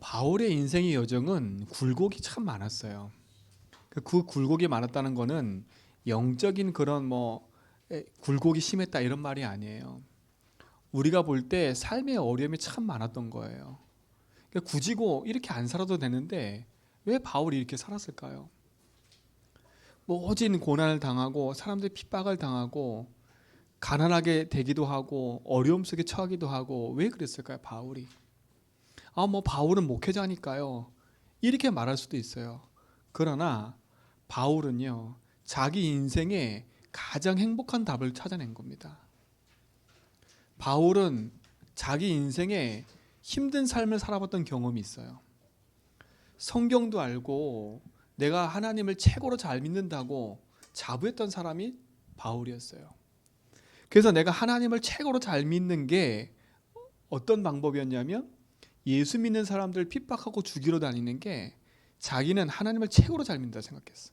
바울의 인생의 여정은 굴곡이 참 많았어요. 그 굴곡이 많았다는 거는 영적인 그런 굴곡이 심했다 이런 말이 아니에요. 우리가 볼 때 삶의 어려움이 참 많았던 거예요. 그러니까 굳이고 이렇게 안 살아도 되는데 왜 바울이 이렇게 살았을까요? 모진 고난을 당하고 사람들이 핍박을 당하고 가난하게 되기도 하고 어려움 속에 처하기도 하고 왜 그랬을까요, 바울이? 바울은 목회자니까요. 이렇게 말할 수도 있어요. 그러나 바울은요, 자기 인생에 가장 행복한 답을 찾아낸 겁니다. 바울은 자기 인생에 힘든 삶을 살아봤던 경험이 있어요. 성경도 알고 내가 하나님을 최고로 잘 믿는다고 자부했던 사람이 바울이었어요. 그래서 내가 하나님을 최고로 잘 믿는 게 어떤 방법이었냐면 예수 믿는 사람들 핍박하고 죽이러 다니는 게 자기는 하나님을 최고로 잘 믿는다 생각했어.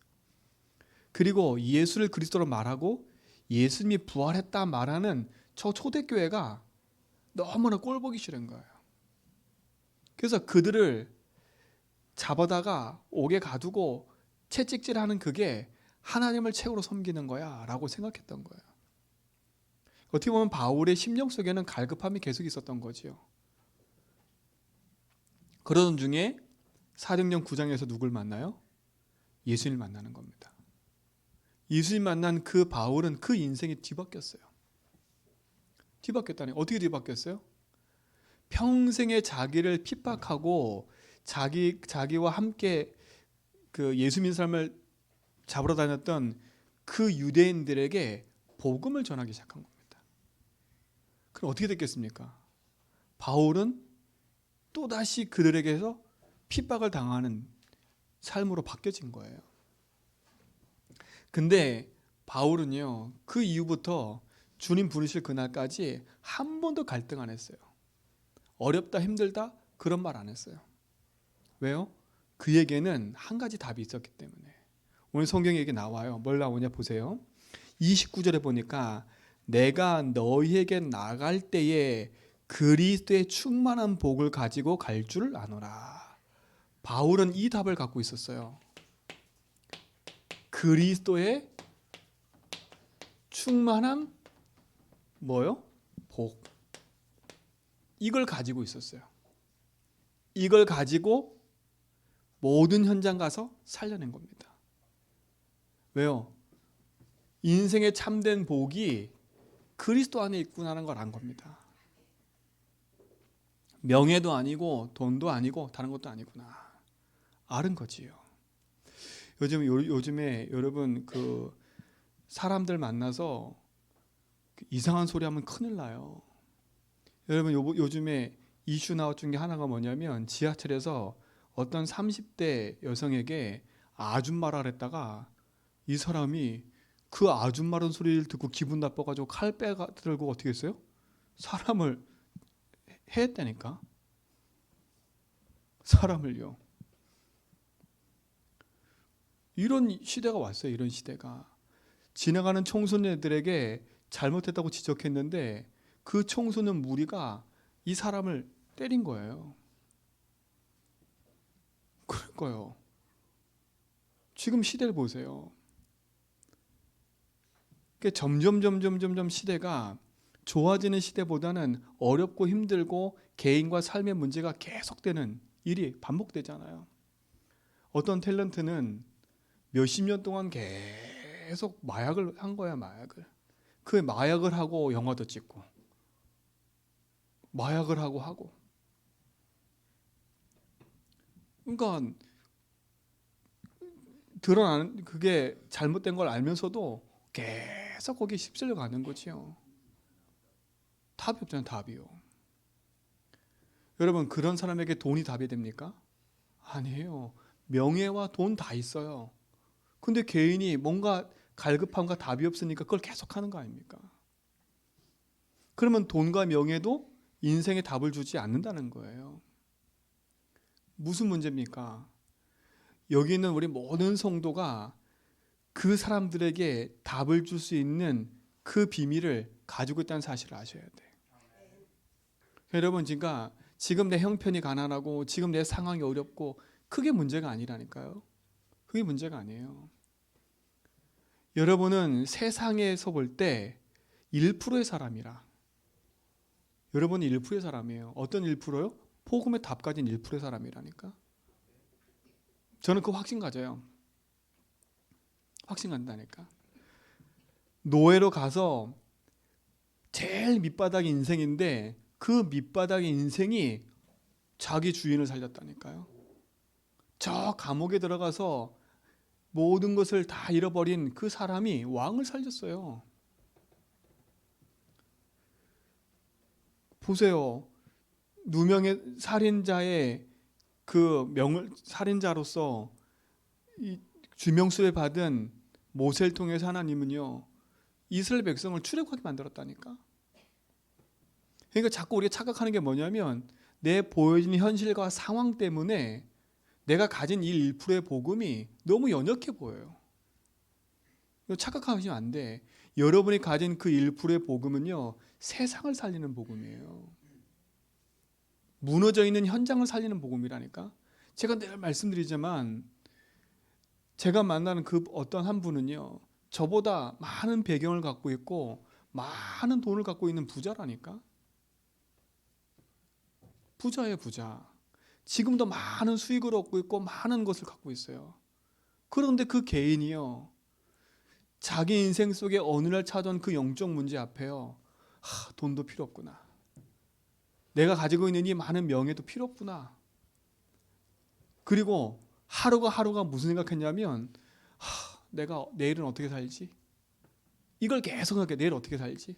그리고 예수를 그리스도로 말하고 예수님이 부활했다 말하는 저 초대교회가 너무나 꼴보기 싫은 거예요. 그래서 그들을 잡아다가 옥에 가두고 채찍질하는 그게 하나님을 최고로 섬기는 거야 라고 생각했던 거예요. 어떻게 보면 바울의 심령 속에는 갈급함이 계속 있었던 거지요. 그러던 중에 사도행전 9장에서 누굴 만나요? 예수님을 만나는 겁니다. 예수님 만난 그 바울은 그 인생이 뒤바뀌었어요. 뒤바뀌었다니 어떻게 뒤바뀌었어요? 평생에 자기를 핍박하고 자기와 함께 그 예수 믿는 사람을 잡으러 다녔던 그 유대인들에게 복음을 전하기 시작한 겁니다. 그럼 어떻게 됐겠습니까? 바울은 또다시 그들에게서 핍박을 당하는 삶으로 바뀌어진 거예요. 근데 바울은요, 그 이후부터 주님 부르실 그날까지 한 번도 갈등 안 했어요. 어렵다 힘들다 그런 말 안 했어요. 왜요? 그에게는 한 가지 답이 있었기 때문에. 오늘 성경에 이게 나와요. 뭘 나오냐 보세요. 29절에 보니까 내가 너희에게 나갈 때에 그리스도의 충만한 복을 가지고 갈 줄 아노라. 바울은 이 답을 갖고 있었어요. 그리스도의 충만한 뭐요? 복. 이걸 가지고 있었어요. 이걸 가지고 모든 현장 가서 살려낸 겁니다. 왜요? 인생의 참된 복이 그리스도 안에 있구나라는 걸 안 겁니다. 명예도 아니고 돈도 아니고 다른 것도 아니구나. 알은 거지요. 요즘에 여러분 그 사람들 만나서 이상한 소리 하면 큰일 나요. 여러분 요즘에 이슈 나왔던 게 하나가 뭐냐면 지하철에서 어떤 30대 여성에게 아줌마라 그랬다가 이 사람이 그 아줌마라는 소리를 듣고 기분 나빠가지고 칼 빼들고 어떻게 했어요? 사람을 해했다니까. 사람을요. 이런 시대가 왔어요. 이런 시대가. 지나가는 청소년들에게 잘못했다고 지적했는데 그 청소년 무리가 이 사람을 때린 거예요. 그러니까요. 지금 시대를 보세요. 점점 시대가 좋아지는 시대보다는 어렵고 힘들고 개인과 삶의 문제가 계속되는 일이 반복되잖아요. 어떤 탤런트는 몇십 년 동안 계속 마약을 한 거야, 마약을. 그 마약을 하고 영화도 찍고 마약을 하고 그러니까 드러나는 그게 잘못된 걸 알면서도 계속 거기에 휩쓸려 가는 거지요. 답이 없잖아요, 답이요. 여러분 그런 사람에게 돈이 답이 됩니까? 아니에요. 명예와 돈 다 있어요. 근데 개인이 뭔가 갈급함과 답이 없으니까 그걸 계속 하는 거 아닙니까? 그러면 돈과 명예도 인생에 답을 주지 않는다는 거예요. 무슨 문제입니까? 여기 있는 우리 모든 성도가 그 사람들에게 답을 줄 수 있는 그 비밀을 가지고 있다는 사실을 아셔야 돼요. 여러분, 그러니까 지금 내 형편이 가난하고 지금 내 상황이 어렵고 그게 문제가 아니라니까요. 그게 문제가 아니에요. 여러분은 세상에서 볼 때 1%의 사람이라. 여러분은 1%의 사람이에요. 어떤 1%요? 복음의 답 가진 1%의 사람이라니까. 저는 그 확신 가져요. 확신 간다니까. 노예로 가서 제일 밑바닥의 인생인데 그 밑바닥의 인생이 자기 주인을 살렸다니까요. 저 감옥에 들어가서 모든 것을 다 잃어버린 그 사람이 왕을 살렸어요. 보세요. 누명의 살인자의 그 명을 살인자로서 이 주명수를 받은 모세를 통해서 하나님은요 이스라엘 백성을 출애굽하게 만들었다니까. 그러니까 자꾸 우리가 착각하는 게 뭐냐면 내 보여지는 현실과 상황 때문에 내가 가진 이 1%의 복음이 너무 연약해 보여요. 이거 착각하시면 안 돼. 여러분이 가진 그 1%의 복음은요 세상을 살리는 복음이에요. 무너져 있는 현장을 살리는 복음이라니까. 제가 늘 말씀드리지만 제가 만나는 그 어떤 한 분은요 저보다 많은 배경을 갖고 있고 많은 돈을 갖고 있는 부자라니까. 부자예요, 부자. 지금도 많은 수익을 얻고 있고 많은 것을 갖고 있어요. 그런데 그 개인이요 자기 인생 속에 어느 날 찾아온 그 영적 문제 앞에요 돈도 필요 없구나. 내가 가지고 있는 이 많은 명예도 필요 없구나. 그리고 하루가 무슨 생각했냐면 내가 내일은 어떻게 살지? 이걸 계속 생각해. 내일 어떻게 살지?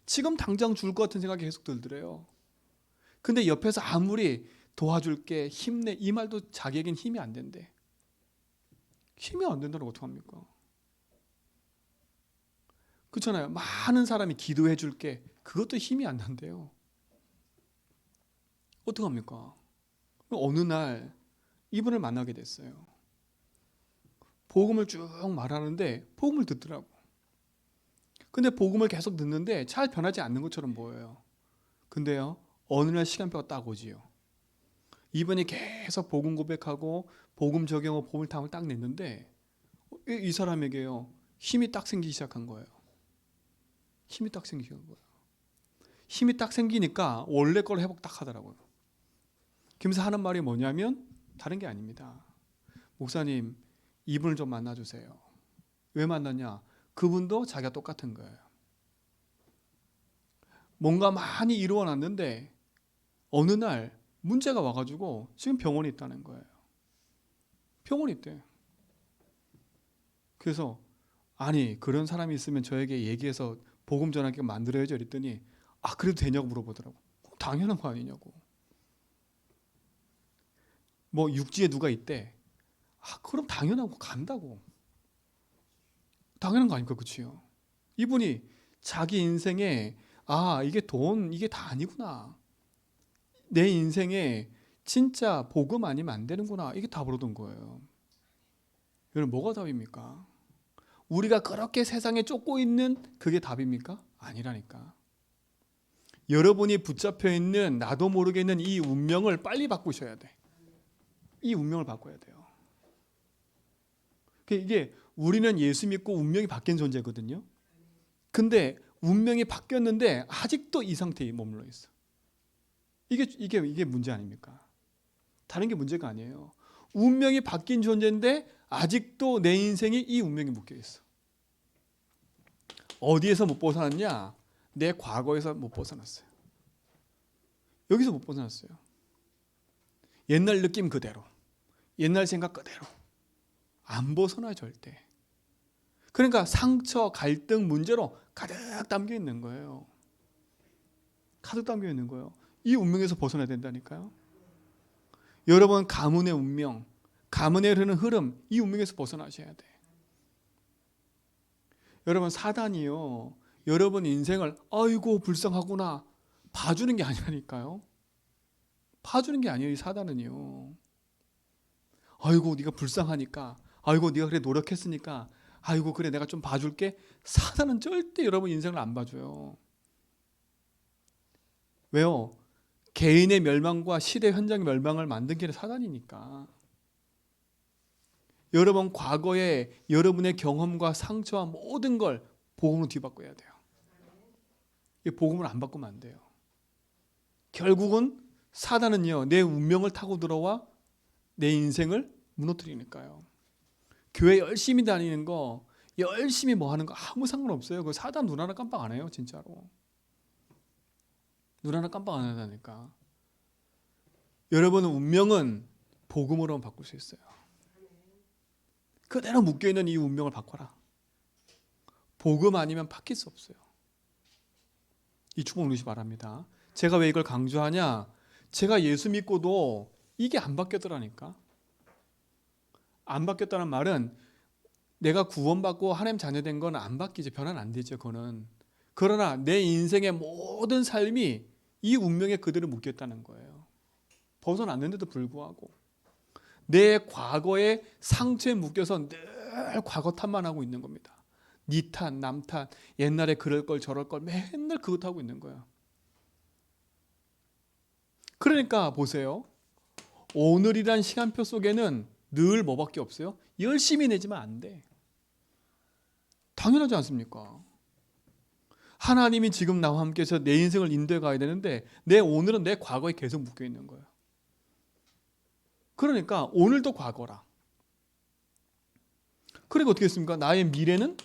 지금 당장 죽을 것 같은 생각이 계속 들더래요. 근데 옆에서 아무리 도와줄게 힘내 이 말도 자기에겐 힘이 안 된대. 힘이 안 된다고 어떡합니까? 그렇잖아요. 많은 사람이 기도해 줄게 그것도 힘이 안 난대요. 어떡합니까? 어느 날 이분을 만나게 됐어요. 복음을 쭉 말하는데 복음을 듣더라고. 근데 복음을 계속 듣는데 잘 변하지 않는 것처럼 보여요. 근데요 어느 날 시간표가 딱 오지요. 이분이 계속 복음 고백하고 복음 적용하고 복음 탐을 딱 냈는데 이 사람에게요 힘이 딱 생기기 시작한 거예요. 힘이 딱 생기는 거예요. 힘이 딱 생기니까 원래 걸 회복 딱 하더라고요. 그러면서 하는 말이 뭐냐면 다른 게 아닙니다. 목사님 이분을 좀 만나주세요. 왜 만났냐? 그분도 자기가 똑같은 거예요. 뭔가 많이 이루어놨는데 어느 날 문제가 와가지고 지금 병원에 있다는 거예요. 병원에 있대. 그래서 아니 그런 사람이 있으면 저에게 얘기해서 복음 전하게 만들어야죠 그랬더니 그래도 되냐고 물어보더라고. 당연한 거 아니냐고. 뭐 육지에 누가 있대. 그럼 당연하고 간다고. 당연한 거 아닙니까? 그치요? 이분이 자기 인생에 이게 돈 이게 다 아니구나. 내 인생에 진짜 복음 아니면 안 되는구나. 이게 답으로던 거예요. 여러분 뭐가 답입니까? 우리가 그렇게 세상에 쫓고 있는 그게 답입니까? 아니라니까. 여러분이 붙잡혀 있는 나도 모르게 있는 이 운명을 빨리 바꾸셔야 돼. 이 운명을 바꿔야 돼요. 이게 우리는 예수 믿고 운명이 바뀐 존재거든요. 근데 운명이 바뀌었는데 아직도 이 상태에 머물러 있어. 이게 문제 아닙니까? 다른 게 문제가 아니에요. 운명이 바뀐 존재인데 아직도 내 인생이 이 운명에 묶여 있어. 어디에서 못 벗어났냐? 내 과거에서 못 벗어났어요. 여기서 못 벗어났어요. 옛날 느낌 그대로, 옛날 생각 그대로 안 벗어나 절대. 그러니까 상처, 갈등, 문제로 가득 담겨 있는 거예요. 가득 담겨 있는 거예요. 이 운명에서 벗어나야 된다니까요. 여러분 가문의 운명, 가문에 흐르는 흐름, 이 운명에서 벗어나셔야 돼. 여러분 사단이요, 여러분 인생을 아이고 불쌍하구나 봐주는 게 아니라니까요. 봐주는 게 아니에요. 이 사단은요. 아이고 네가 불쌍하니까, 아이고 네가 그래 노력했으니까, 아이고 그래 내가 좀 봐줄게. 사단은 절대 여러분 인생을 안 봐줘요. 왜요? 개인의 멸망과 시대 현장의 멸망을 만든 게 사단이니까. 여러분 과거에 여러분의 경험과 상처와 모든 걸 복음으로 뒤바꿔야 돼요. 이 복음을 안 바꾸면 안 돼요. 결국은 사단은요, 내 운명을 타고 들어와 내 인생을 무너뜨리니까요. 교회 열심히 다니는 거, 열심히 뭐 하는 거 아무 상관없어요. 그 사단 눈 하나 깜빡 안 해요, 진짜로. 눈 하나 깜빡 안 한다니까. 여러분의 운명은 복음으로 바꿀 수 있어요. 그대로 묶여있는 이 운명을 바꿔라. 복음 아니면 바뀔 수 없어요. 이 축복 누리시 바랍니다. 제가 왜 이걸 강조하냐? 제가 예수 믿고도 이게 안 바뀌었더라니까. 안 바뀌었다는 말은 내가 구원받고 하나님 자녀된 건 안 바뀌죠. 변화는 안 되죠. 그거는. 그러나 내 인생의 모든 삶이 이 운명에 그대로 묶였다는 거예요. 벗어났는데도 불구하고 내 과거의 상처에 묶여서 늘 과거 탓만 하고 있는 겁니다. 니 탓, 남 탓, 옛날에 그럴 걸 저럴 걸 맨날 그것 하고 있는 거예요. 그러니까 보세요. 오늘이란 시간표 속에는 늘 뭐밖에 없어요? 열심히 내지만 안 돼. 당연하지 않습니까? 하나님이 지금 나와 함께해서 내 인생을 인도해 가야 되는데 내 오늘은 내 과거에 계속 묶여 있는 거예요. 그러니까 오늘도 과거라. 그러니까 어떻게 했습니까? 나의 미래는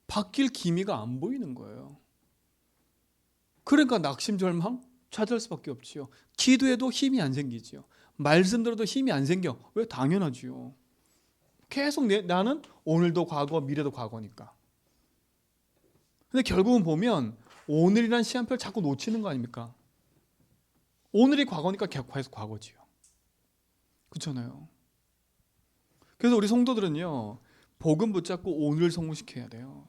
바뀔 기미가 안 보이는 거예요. 그러니까 낙심절망 찾을 수밖에 없지요. 기도해도 힘이 안 생기지요. 말씀 들어도 힘이 안 생겨. 왜? 당연하지요. 계속 나는 오늘도 과거, 미래도 과거니까. 근데 결국은 보면 오늘이란 시간표를 자꾸 놓치는 거 아닙니까? 오늘이 과거니까 계속 과거지요. 그렇잖아요. 그래서 우리 성도들은요, 복음 붙잡고 오늘을 성공시켜야 돼요.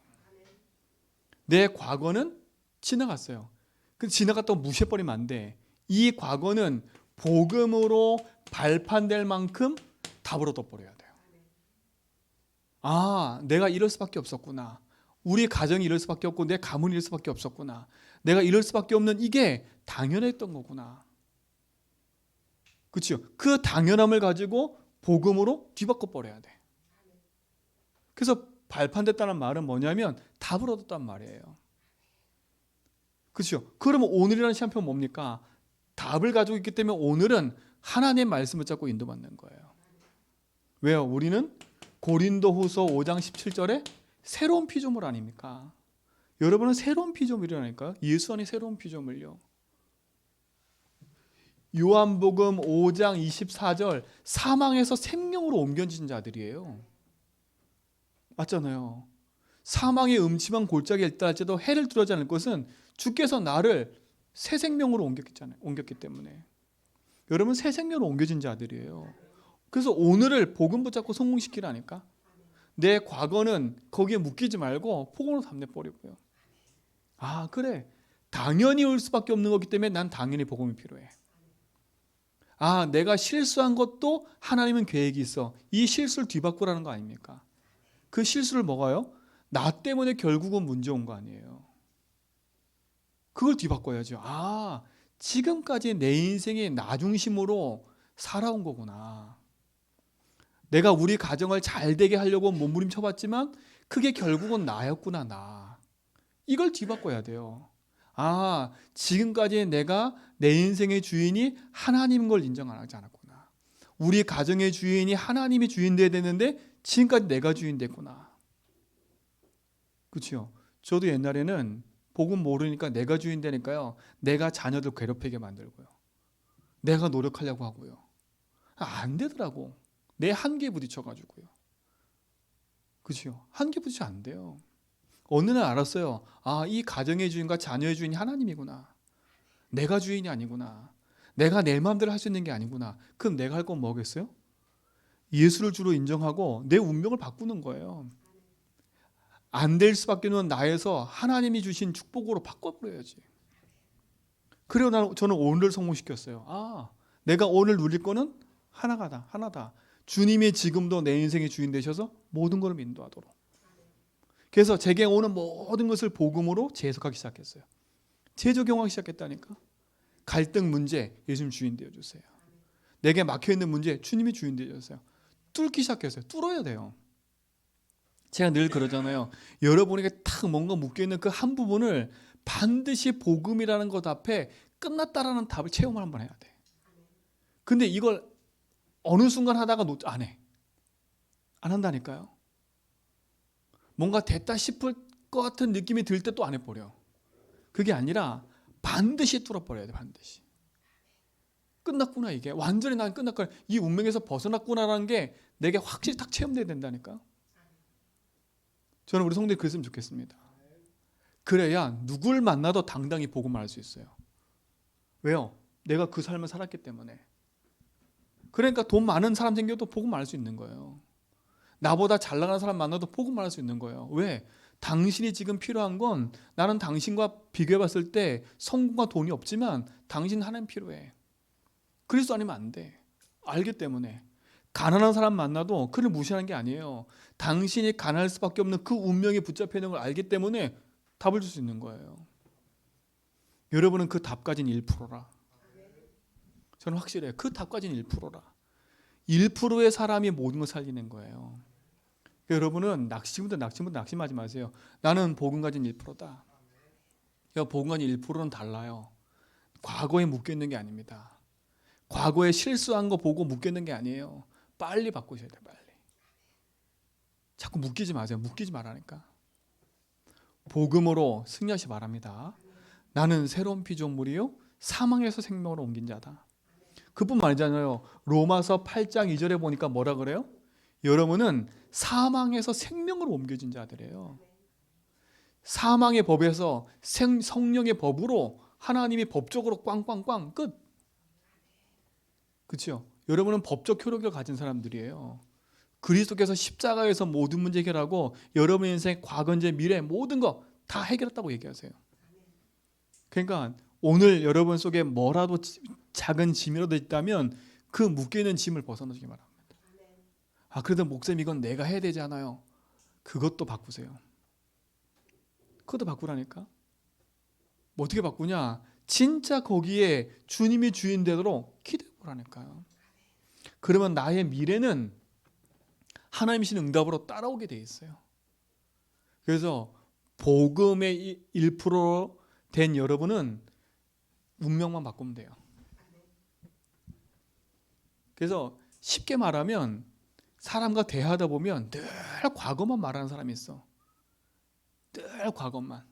내 과거는 지나갔어요. 근데 지나갔다고 무시해버리면 안 돼. 이 과거는 복음으로 발판될 만큼 답으로 덮어버려야 돼요. 아, 내가 이럴 수밖에 없었구나. 우리 가정이 이럴 수밖에 없고 내 가문이 이럴 수밖에 없었구나. 내가 이럴 수밖에 없는 이게 당연했던 거구나. 그렇죠? 그 당연함을 가지고 복음으로 뒤바꿔 버려야 돼. 그래서 발판됐다는 말은 뭐냐면 답을 얻었단 말이에요. 그렇죠? 그러면 오늘이라는 시간표는 뭡니까? 답을 가지고 있기 때문에 오늘은 하나님의 말씀을 잡고 인도받는 거예요. 왜요? 우리는 고린도후서 5장 17절에 새로운 피조물 아닙니까? 여러분은 새로운 피조물이라니까요. 예수 안에 새로운 피조물요. 요한복음 5장 24절 사망에서 생명으로 옮겨진 자들이에요. 맞잖아요. 사망의 음침한 골짜기에 있다 할지라도 해를 들어지 않을 것은 주께서 나를 새 생명으로 옮겼기 때문에. 여러분 새 생명으로 옮겨진 자들이에요. 그래서 오늘을 복음 붙잡고 성공시키라니까. 내 과거는 거기에 묶이지 말고 복음으로 담내버리고요. 아 그래, 당연히 올 수밖에 없는 거기 때문에 난 당연히 복음이 필요해. 아 내가 실수한 것도 하나님은 계획이 있어. 이 실수를 뒤바꾸라는 거 아닙니까? 그 실수를 먹어요? 나 때문에 결국은 문제 온 거 아니에요. 그걸 뒤바꿔야죠. 아 지금까지 내 인생이 나 중심으로 살아온 거구나. 내가 우리 가정을 잘 되게 하려고 몸부림쳐봤지만 그게 결국은 나였구나. 나 이걸 뒤바꿔야 돼요. 아 지금까지 내가 내 인생의 주인이 하나님인 걸 인정하지 않았구나. 우리 가정의 주인이 하나님이 주인 돼야 되는데 지금까지 내가 주인 됐구나. 그렇죠? 저도 옛날에는 복음 모르니까 내가 주인 되니까요. 내가 자녀들 괴롭히게 만들고요. 내가 노력하려고 하고요. 안 되더라고. 내 한계에 부딪혀가지고요. 그렇죠? 한계 부딪혀 안 돼요. 어느 날 알았어요. 아, 이 가정의 주인과 자녀의 주인이 하나님이구나. 내가 주인이 아니구나. 내가 내 마음대로 할 수 있는 게 아니구나. 그럼 내가 할 건 뭐겠어요? 예수를 주로 인정하고 내 운명을 바꾸는 거예요. 안 될 수밖에 없는 나에서 하나님이 주신 축복으로 바꿔버려야지. 그리고 저는 오늘을 성공시켰어요. 아, 내가 오늘 누릴 거는 하나다. 주님이 지금도 내 인생의 주인 되셔서 모든 것을 인도하도록. 그래서 제게 오는 모든 것을 복음으로 재해석하기 시작했어요. 재적용하기 시작했다니까. 갈등 문제 예수님 주인 되어주세요. 내게 막혀있는 문제 주님이 주인 되어주세요. 뚫기 시작했어요. 뚫어야 돼요. 제가 늘 그러잖아요. 여러분에게 딱 뭔가 묶여있는 그 한 부분을 반드시 복음이라는 것 앞에 끝났다라는 답을 체험을 한번 해야 돼. 근데 이걸 어느 순간 하다가 안 해. 안 한다니까요. 뭔가 됐다 싶을 것 같은 느낌이 들 때 또 안 해버려. 그게 아니라 반드시 뚫어버려야 돼. 반드시. 끝났구나 이게. 완전히 난 끝났구나. 이 운명에서 벗어났구나라는 게 내게 확실히 딱 체험돼야 된다니까. 저는 우리 성도들이 그랬으면 좋겠습니다. 그래야 누굴 만나도 당당히 복음을 알 수 있어요. 왜요? 내가 그 삶을 살았기 때문에. 그러니까 돈 많은 사람 생겨도 복음을 알 수 있는 거예요. 나보다 잘 나가는 사람 만나도 복음을 알 수 있는 거예요. 왜? 당신이 지금 필요한 건 나는 당신과 비교해 봤을 때 성공과 돈이 없지만 당신 하나님 필요해. 그리스도 아니면 안 돼. 알기 때문에. 가난한 사람 만나도 그를 무시하는 게 아니에요. 당신이 가난할 수밖에 없는 그 운명에 붙잡혀 있는 걸 알기 때문에 답을 줄 수 있는 거예요. 여러분은 그 답 가진 1%라. 저는 확실해요. 그 답 가진 1%라. 1%의 사람이 모든 걸 살리는 거예요. 여러분은 낙심하지 마세요. 나는 복음 가진 1%다. 복음 가진 1%는 달라요. 과거에 묶여있는 게 아닙니다. 과거에 실수한 거 보고 묶여있는 게 아니에요. 빨리 바꾸셔야 돼요. 빨리. 자꾸 묶이지 마세요. 묶이지 말라니까. 복음으로 승리하시 바랍니다. 나는 새로운 피조물이요 사망에서 생명으로 옮긴 자다. 그뿐만 아니잖아요. 로마서 8장 2절에 보니까 뭐라 그래요? 여러분은 사망에서 생명으로 옮겨진 자들이에요. 사망의 법에서 성령의 법으로 하나님이 법적으로 꽝꽝꽝 끝. 그렇죠? 여러분은 법적 효력을 가진 사람들이에요. 그리스도께서 십자가에서 모든 문제 해결하고 여러분의 인생 과거, 현재, 미래 모든 거 다 해결했다고 얘기하세요. 그러니까 오늘 여러분 속에 뭐라도 작은 짐이라도 있다면 그 묶여있는 짐을 벗어나시기 바랍니다. 그래도 목사님 이건 내가 해야 되지 않아요? 그것도 바꾸세요. 그것도 바꾸라니까. 뭐 어떻게 바꾸냐? 진짜 거기에 주님이 주인 되도록 기도해 보라니까요. 그러면 나의 미래는 하나님이 주신 응답으로 따라오게 돼 있어요. 그래서 복음의 1% 된 여러분은 운명만 바꾸면 돼요. 그래서 쉽게 말하면 사람과 대화하다 보면 늘 과거만 말하는 사람이 있어. 늘 과거만.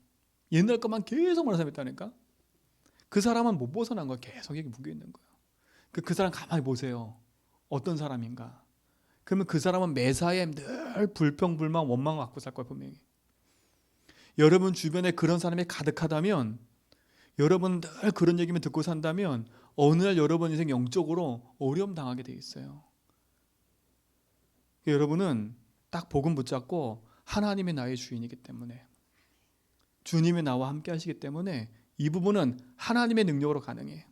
옛날 것만 계속 말하는 사람이 있다니까. 그 사람은 못 벗어난 거야. 계속 여기 묶여 있는 거야. 그 사람 가만히 보세요. 어떤 사람인가. 그러면 그 사람은 매사에 늘 불평, 불만, 원망을 갖고 살 거야 분명히. 여러분 주변에 그런 사람이 가득하다면 여러분 늘 그런 얘기만 듣고 산다면 어느 날 여러분 인생 영적으로 어려움 당하게 돼 있어요. 여러분은 딱 복음 붙잡고 하나님이 나의 주인이기 때문에 주님이 나와 함께 하시기 때문에 이 부분은 하나님의 능력으로 가능해요.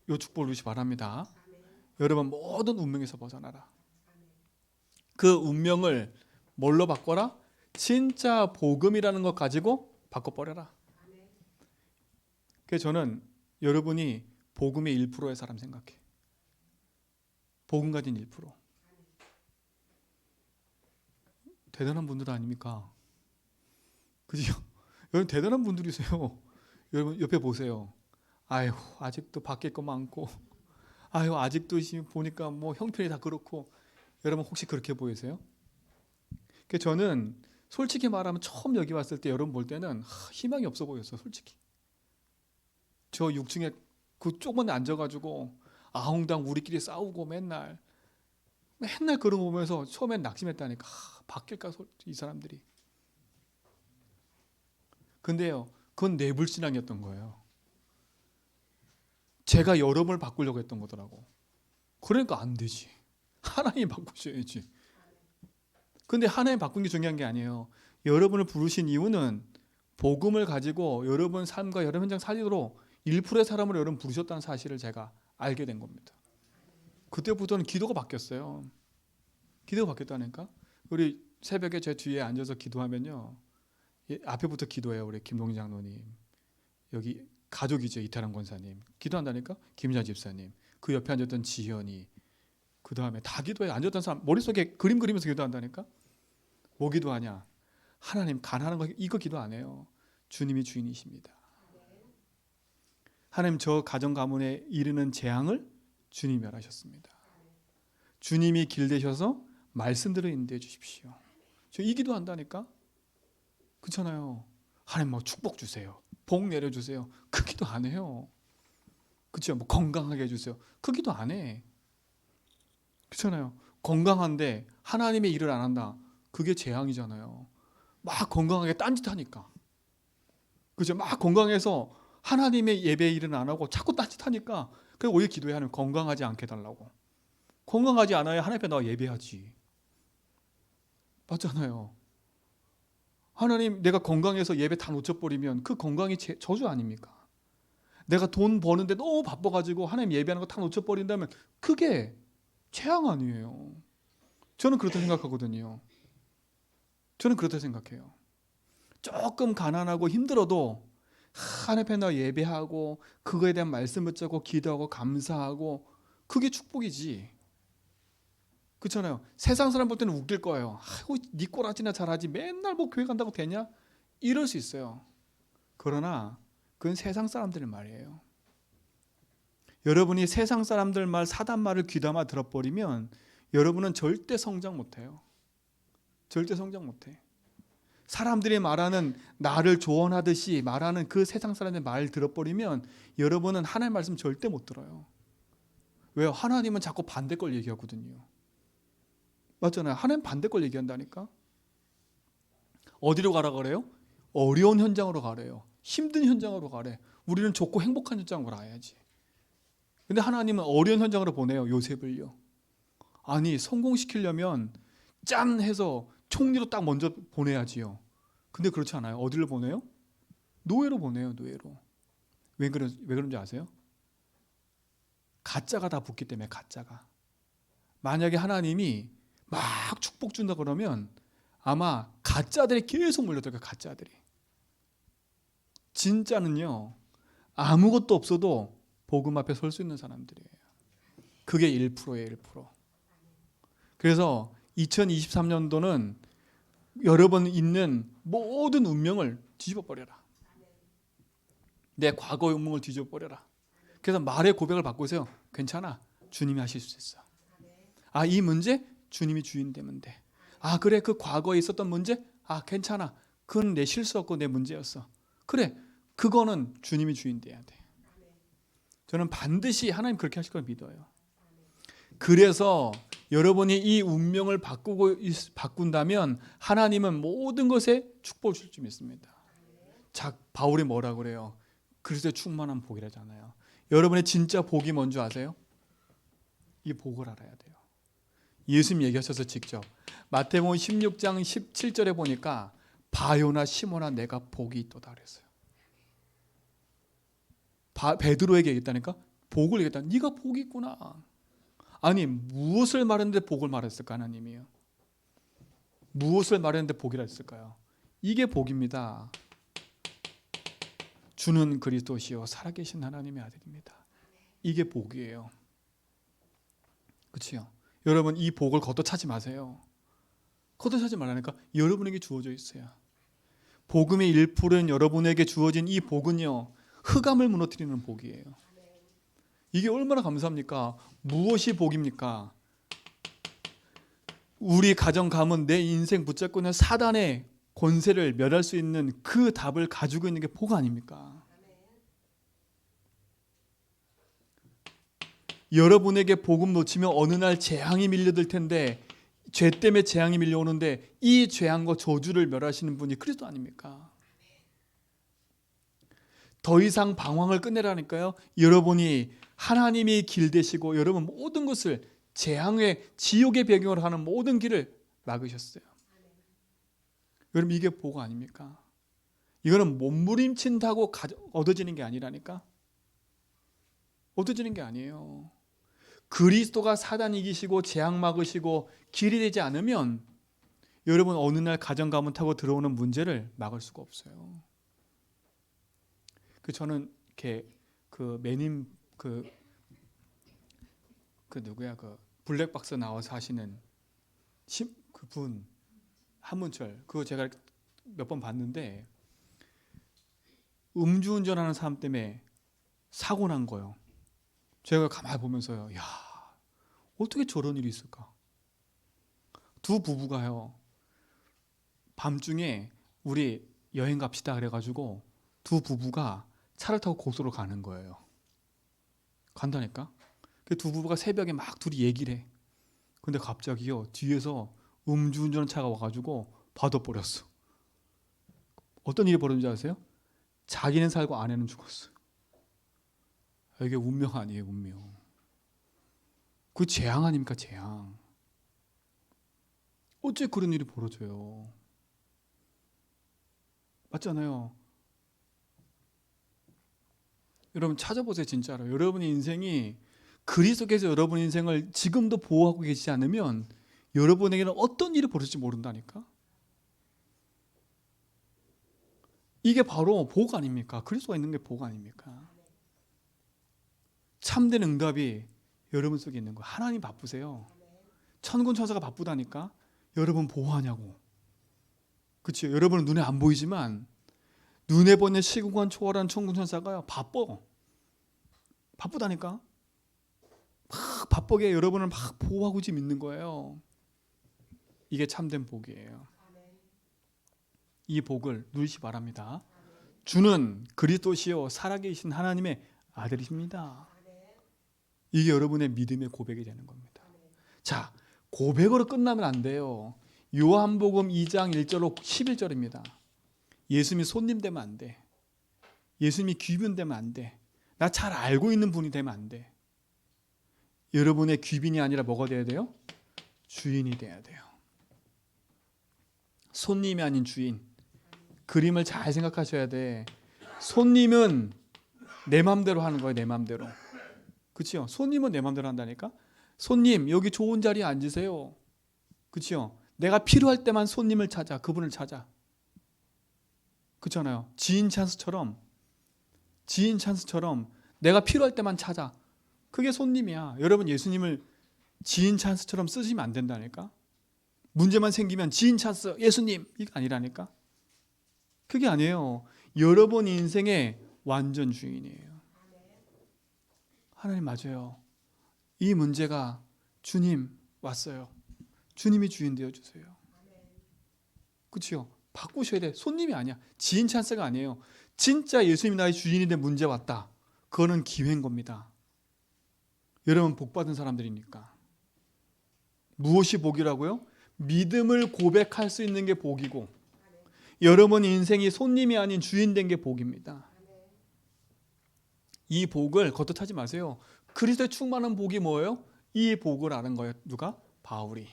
이 축복을 누리시 바랍니다. 여러분 모든 운명에서 벗어나라. 그 운명을 뭘로 바꿔라? 진짜 복음이라는 것 가지고 바꿔버려라. 그래서 저는 여러분이 복음의 1%의 사람 생각해. 복음 가진 1%. 대단한 분들 아닙니까? 그죠? 여러분 대단한 분들이세요. 여러분 옆에 보세요. 아유 아직도 바뀔 거 많고 아유 아직도 보니까 뭐 형편이 다 그렇고 여러분 혹시 그렇게 보이세요? 그래서 저는 솔직히 말하면 처음 여기 왔을 때 여러분 볼 때는 희망이 없어 보였어요. 솔직히. 저 6층에 그 조금만 앉아가지고 아웅당 우리끼리 싸우고 맨날 그런 거 보면서 처음엔 낙심했다니까. 바뀔까 이 사람들이. 근데요 그건 내불신앙이었던 거예요. 제가 여러분을 바꾸려고 했던 거더라고. 그러니까 안 되지. 하나님 바꾸셔야지. 근데 하나님 바꾼 게 중요한 게 아니에요. 여러분을 부르신 이유는 복음을 가지고 여러분 삶과 여러분 현장 살리도록 1%의 사람으로 여러분 부르셨다는 사실을 제가 알게 된 겁니다. 그때부터는 기도가 바뀌었어요. 기도가 바뀌었다니까. 우리 새벽에 제 뒤에 앉아서 기도하면요. 앞에부터 기도해요. 우리 김동진 장로님. 여기 가족이죠. 이태람 권사님 기도한다니까. 김자 집사님, 그 옆에 앉았던 지현이, 그 다음에 다 기도해. 앉았던 사람 머릿속에 그림 그리면서 기도한다니까. 뭐 기도하냐? 하나님 가난한 거 이거 기도 안 해요. 주님이 주인이십니다. 하나님 저 가정 가문에 이르는 재앙을 주님이 멸하셨습니다. 주님이 길 되셔서 말씀대로 인도해 주십시오. 저 이 기도 한다니까. 그렇잖아요. 하나님 뭐 축복 주세요, 복 내려주세요, 그 기도 안 해요. 그렇죠? 뭐 건강하게 해주세요, 그 기도 안 해. 그렇잖아요. 건강한데 하나님의 일을 안 한다, 그게 재앙이잖아요. 막 건강하게 딴짓하니까. 그죠? 막 건강해서 하나님의 예배 일은 안 하고 자꾸 딴짓하니까, 그래서 오히려 기도해. 하나님 건강하지 않게 해달라고. 건강하지 않아야 하나님 앞에 나와 예배하지. 맞잖아요. 하나님 내가 건강해서 예배 다 놓쳐버리면 그 건강이 저주 아닙니까? 내가 돈 버는데 너무 바빠가지고 하나님 예배하는 거 다 놓쳐버린다면 그게 재앙 아니에요. 저는 그렇다 생각하거든요. 저는 그렇다 생각해요. 조금 가난하고 힘들어도 하나님 앞에 나 예배하고 그거에 대한 말씀 붙잡고 기도하고 감사하고, 그게 축복이지. 그렇잖아요. 세상 사람 볼 때는 웃길 거예요. 아이고 니 꼬라지나 잘하지 맨날 뭐 교회 간다고 되냐? 이럴 수 있어요. 그러나 그건 세상 사람들의 말이에요. 여러분이 세상 사람들 말, 사단 말을 귀담아 들어버리면 여러분은 절대 성장 못해요. 절대 성장 못해. 사람들이 말하는, 나를 조언하듯이 말하는 그 세상 사람의 말 들어버리면 여러분은 하나님의 말씀 절대 못 들어요. 왜요? 하나님은 자꾸 반대 걸 얘기하거든요. 맞잖아요. 하나님 반대 걸 얘기한다니까. 어디로 가라 그래요? 어려운 현장으로 가래요. 힘든 현장으로 가래. 우리는 좋고 행복한 현장으로 가야지. 근데 하나님은 어려운 현장으로 보내요. 요셉을요. 아니 성공시키려면 짠 해서 총리로 딱 먼저 보내야지요. 근데 그렇지 않아요. 어디로 보내요? 노예로 보내요. 노예로. 왜 그런지 아세요? 가짜가 다 붙기 때문에. 가짜가. 만약에 하나님이 막 축복 준다 그러면 아마 가짜들이 계속 몰려들 거예요. 가짜들이. 진짜는요, 아무것도 없어도 복음 앞에 설 수 있는 사람들이에요. 그게 1%예요. 1%. 그래서 2023년도는 여러분 있는 모든 운명을 뒤집어 버려라. 내 과거의 운명을 뒤집어 버려라. 그래서 말의 고백을 바꾸세요. 괜찮아, 주님이 하실 수 있어. 아, 이 문제 주님이 주인 되면 돼. 아, 그래, 그 과거에 있었던 문제, 아, 괜찮아, 그건 내 실수였고 내 문제였어. 그래, 그거는 주님이 주인 돼야 돼. 저는 반드시 하나님 그렇게 하실 걸 믿어요. 그래서 여러분이 이 운명을 바꾼다면 하나님은 모든 것에 축복을 줄 줄 믿습니다. 자, 바울이 뭐라 그래요? 그리스도의 충만한 복이라잖아요. 여러분의 진짜 복이 뭔지 아세요? 이 복을 알아야 돼요. 예수님 얘기하셔서 직접 마태복음 16장 17절에 보니까 바요나 시몬아 내가 복이 있도다 그랬어요. 베드로에게 얘기했다니까. 복을 얘기했다. 네가 복이 있구나. 아니 무엇을 말했는데 복을 말했을까 하나님이요? 무엇을 말했는데 복이라 했을까요? 이게 복입니다. 주는 그리스도시요 살아계신 하나님의 아들입니다. 이게 복이에요. 그렇죠? 여러분 이 복을 걷어차지 마세요. 걷어차지 말라니까. 여러분에게 주어져 있어요. 복음의 1%는 여러분에게 주어진 이 복은요, 흑암을 무너뜨리는 복이에요. 이게 얼마나 감사합니까? 무엇이 복입니까? 우리 가정 가문, 내 인생 붙잡고 있는 사단의 권세를 멸할 수 있는 그 답을 가지고 있는 게 복 아닙니까? 여러분에게 복음 놓치면 어느 날 재앙이 밀려들 텐데, 죄 때문에 재앙이 밀려오는데 이 재앙과 저주를 멸하시는 분이 그리스도 아닙니까? 더 이상 방황을 끝내라니까요. 여러분이 하나님이 길 되시고 여러분 모든 것을 재앙의 지옥의 배경으로 하는 모든 길을 막으셨어요. 여러분 이게 복 아닙니까? 이거는 몸부림친다고 얻어지는 게 아니라니까. 얻어지는 게 아니에요. 그리스도가 사단 이기시고 재앙 막으시고 길이 되지 않으면 여러분 어느 날 가정 가문 타고 들어오는 문제를 막을 수가 없어요. 저는 이렇게 그 매님 그 누구야 그 블랙박스 나와서 하시는 그분 한문철 그거 제가 몇 번 봤는데 음주운전하는 사람 때문에 사고 난 거예요. 제가 가만히 보면서요. 야, 어떻게 저런 일이 있을까? 두 부부가요. 밤중에 우리 여행 갑시다 그래가지고 두 부부가 차를 타고 고속도로 가는 거예요. 간다니까? 그 두 부부가 새벽에 막 둘이 얘기를 해. 근데 갑자기요 뒤에서 음주운전 차가 와가지고 받아버렸어. 어떤 일이 벌어진지 아세요? 자기는 살고 아내는 죽었어요. 이게 운명 아니에요, 운명. 그 재앙 아닙니까, 재앙. 어째 그런 일이 벌어져요. 맞잖아요. 여러분 찾아보세요, 진짜로. 여러분의 인생이 그리스도께서 여러분의 인생을 지금도 보호하고 계시지 않으면 여러분에게는 어떤 일이 벌어질지 모른다니까. 이게 바로 복 아닙니까? 그리스도가 있는 게 복 아닙니까? 참된 응답이 여러분 속에 있는 거예요. 하나님 바쁘세요. 천군 천사가 바쁘다니까. 여러분 보호하냐고. 그렇죠? 여러분은 눈에 안 보이지만 눈에 보이는 시공간 초월한 천군 천사가 바쁘다니까. 막 바쁘게 여러분을 막 보호하고 지금 있는 거예요. 이게 참된 복이에요. 이 복을 누리시 바랍니다. 주는 그리스도시요 살아계신 하나님의 아들이십니다. 이게 여러분의 믿음의 고백이 되는 겁니다. 자, 고백으로 끝나면 안 돼요. 요한복음 2장 1절로 11절입니다. 예수님이 손님 되면 안 돼. 예수님이 귀빈 되면 안 돼. 나 잘 알고 있는 분이 되면 안 돼. 여러분의 귀빈이 아니라 뭐가 돼야 돼요? 주인이 돼야 돼요. 손님이 아닌 주인. 그림을 잘 생각하셔야 돼. 손님은 내 맘대로 하는 거예요. 내 맘대로. 그렇죠? 손님은 내 맘대로 한다니까. 손님 여기 좋은 자리에 앉으세요. 그렇죠? 내가 필요할 때만 손님을 찾아. 그분을 찾아. 그렇잖아요. 지인 찬스처럼 내가 필요할 때만 찾아. 그게 손님이야. 여러분 예수님을 지인 찬스처럼 쓰시면 안 된다니까. 문제만 생기면 지인 찬스 예수님 이거 아니라니까. 그게 아니에요. 여러분 인생의 완전 주인이에요. 하나님 맞아요. 이 문제가 주님 왔어요. 주님이 주인 되어주세요. 그렇죠? 바꾸셔야 돼. 손님이 아니야. 지인 찬스가 아니에요. 진짜 예수님이 나의 주인이 된 문제 왔다. 그거는 기회인 겁니다. 여러분 복 받은 사람들이니까. 무엇이 복이라고요? 믿음을 고백할 수 있는 게 복이고 여러분 인생이 손님이 아닌 주인 된 게 복입니다. 이 복을 겉뜻하지 마세요. 그리스도의 충만한 복이 뭐예요? 이 복을 아는 거예요. 누가? 바울이.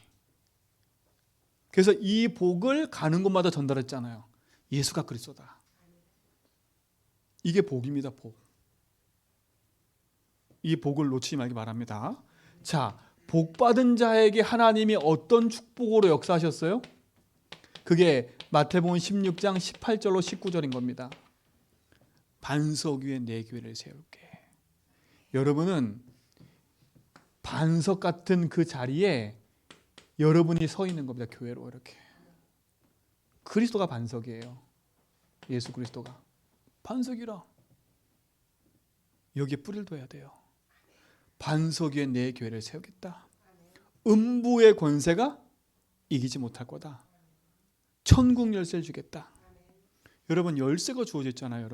그래서 이 복을 가는 곳마다 전달했잖아요. 예수가 그리스도다. 이게 복입니다. 복. 이 복을 놓치지 말기 바랍니다. 자, 복 받은 자에게 하나님이 어떤 축복으로 역사하셨어요? 그게 마태복음 16장 18절로 19절인 겁니다. 반석 위에 내 교회를 세울게. 여러분은 반석 같은 그 자리에 여러분이 서 있는 겁니다. 교회로 이렇게. 그리스도가 반석이에요. 예수 그리스도가 반석이라. 여기에 뿌리를 둬야 돼요. 반석 위에 내 교회를 세우겠다. 음부의 권세가 이기지 못할 거다. 천국 열쇠를 주겠다. 여러분 열쇠가 주어졌잖아요.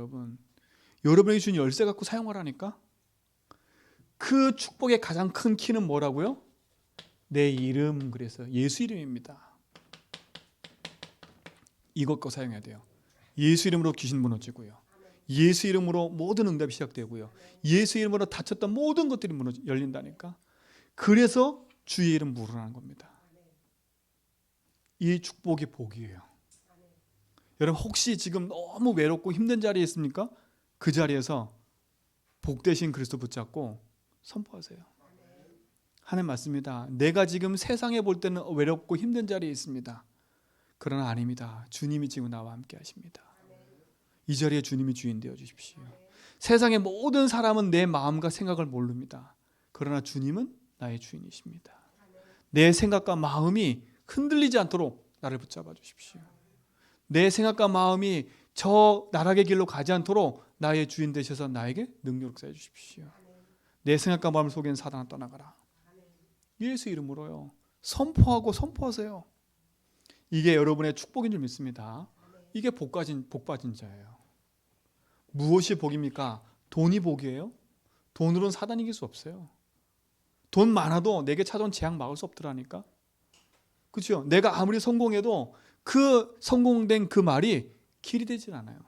여러분에게 준 열쇠 갖고 사용하라니까. 그 축복의 가장 큰 키는 뭐라고요? 내 이름. 그래서 예수 이름입니다. 이것 거 사용해야 돼요. 예수 이름으로 귀신 무너지고요. 예수 이름으로 모든 응답이 시작되고요. 예수 이름으로 닫혔던 모든 것들이 열린다니까. 그래서 주의 이름 부르라는 겁니다. 이 축복이 복이에요. 여러분 혹시 지금 너무 외롭고 힘든 자리에 있습니까? 그 자리에서 복 대신 그리스도 붙잡고 선포하세요. 하나님 맞습니다. 내가 지금 세상에 볼 때는 외롭고 힘든 자리에 있습니다. 그러나 아닙니다. 주님이 지금 나와 함께 하십니다. 이 자리에 주님이 주인 되어 주십시오. 세상의 모든 사람은 내 마음과 생각을 모릅니다. 그러나 주님은 나의 주인이십니다. 내 생각과 마음이 흔들리지 않도록 나를 붙잡아 주십시오. 내 생각과 마음이 저 나락의 길로 가지 않도록 나의 주인 되셔서 나에게 능력을 쌓여 주십시오. 내 생각과 마음 속에는 사단아 떠나가라. 예수 이름으로요. 선포하세요. 이게 여러분의 축복인 줄 믿습니다. 이게 복 받은 자예요. 무엇이 복입니까? 돈이 복이에요? 돈으로는 사단 이길 수 없어요. 돈 많아도 내게 찾아온 재앙 막을 수 없더라니까. 그렇죠? 내가 아무리 성공해도 그 성공된 그 말이 길이 되질 않아요.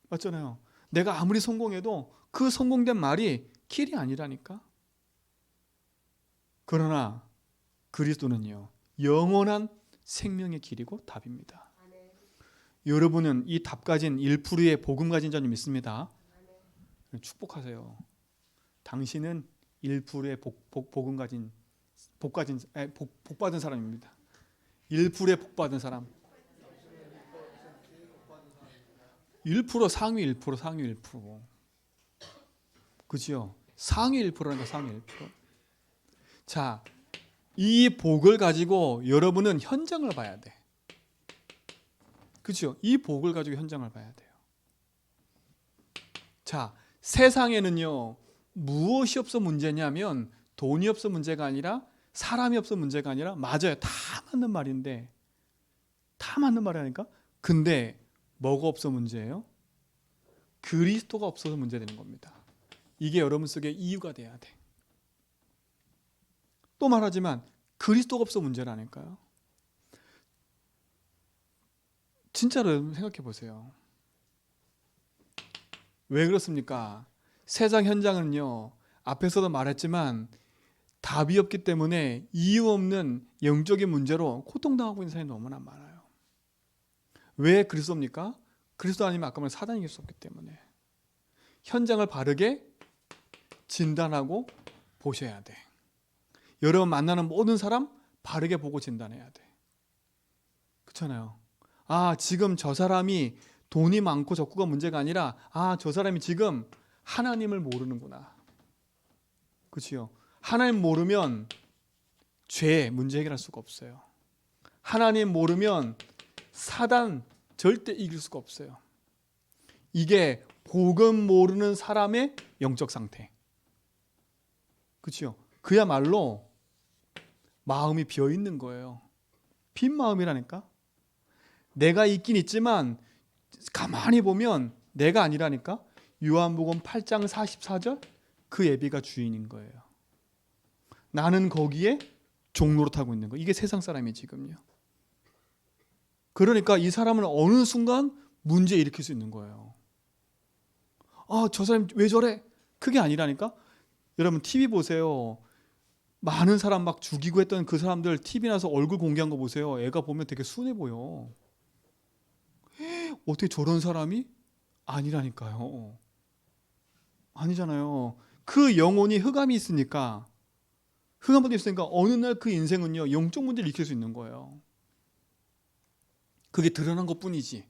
맞잖아요. 내가 아무리 성공해도 그 성공된 말이 길이 아니라니까. 그러나 그리스도는요, 영원한 생명의 길이고 답입니다. 여러분은 이 답 가진 1%의 복음 가진 자님 믿습니다. 축복하세요. 당신은 1%의 복음 가진 복 받은 사람입니다. 1%의 복 받은 사람. 1% 상위 1% 상위 1%. 그죠? 상위 1%라니까 상위 1%. 자, 이 복을 가지고 여러분은 현장을 봐야 돼. 그렇죠? 이 복을 가지고 현장을 봐야 돼요. 자, 세상에는요, 무엇이 없어 문제냐면 돈이 없어 문제가 아니라 사람이 없어 문제가 아니라, 맞아요. 다 맞는 말인데, 다 맞는 말이라니까. 근데 뭐가 없어 문제예요? 그리스도가 없어서 문제되는 겁니다. 이게 여러분 속에 이유가 돼야 돼. 또 말하지만 그리스도가 없어 문제라니까요. 진짜로 여러분 생각해 보세요. 왜 그렇습니까? 세상 현장은요, 앞에서도 말했지만 답이 없기 때문에 이유 없는 영적인 문제로 고통당하고 있는 사람이 너무나 많아요. 왜 그리스도입니까? 그리스도 아니면 아까 말한 사단이 이길 수 없기 때문에. 현장을 바르게 진단하고 보셔야 돼. 여러분 만나는 모든 사람 바르게 보고 진단해야 돼. 그렇잖아요. 아, 지금 저 사람이 돈이 많고 적고가 문제가 아니라, 아, 저 사람이 지금 하나님을 모르는구나. 그렇지요? 하나님 모르면 죄 문제 해결할 수가 없어요. 하나님 모르면 사단 절대 이길 수가 없어요. 이게 복음 모르는 사람의 영적 상태. 그렇죠? 그야말로 마음이 비어 있는 거예요. 빈 마음이라니까. 내가 있긴 있지만 가만히 보면 내가 아니라니까. 요한복음 8장 44절 그 예비가 주인인 거예요. 나는 거기에 종노릇하고 있는 거예요. 이게 세상 사람이 지금요. 그러니까 이 사람은 어느 순간 문제 일으킬 수 있는 거예요. 아, 저 사람 왜 저래? 그게 아니라니까. 여러분 TV 보세요. 많은 사람 막 죽이고 했던 그 사람들 TV 나서 얼굴 공개한 거 보세요. 애가 보면 되게 순해 보여. 어떻게 저런 사람이? 아니라니까요. 아니잖아요. 그 영혼이 흑암이 있으니까, 흑암이 있으니까 어느 날 그 인생은요, 영적 문제를 일으킬 수 있는 거예요. 그게 드러난 것 뿐이지.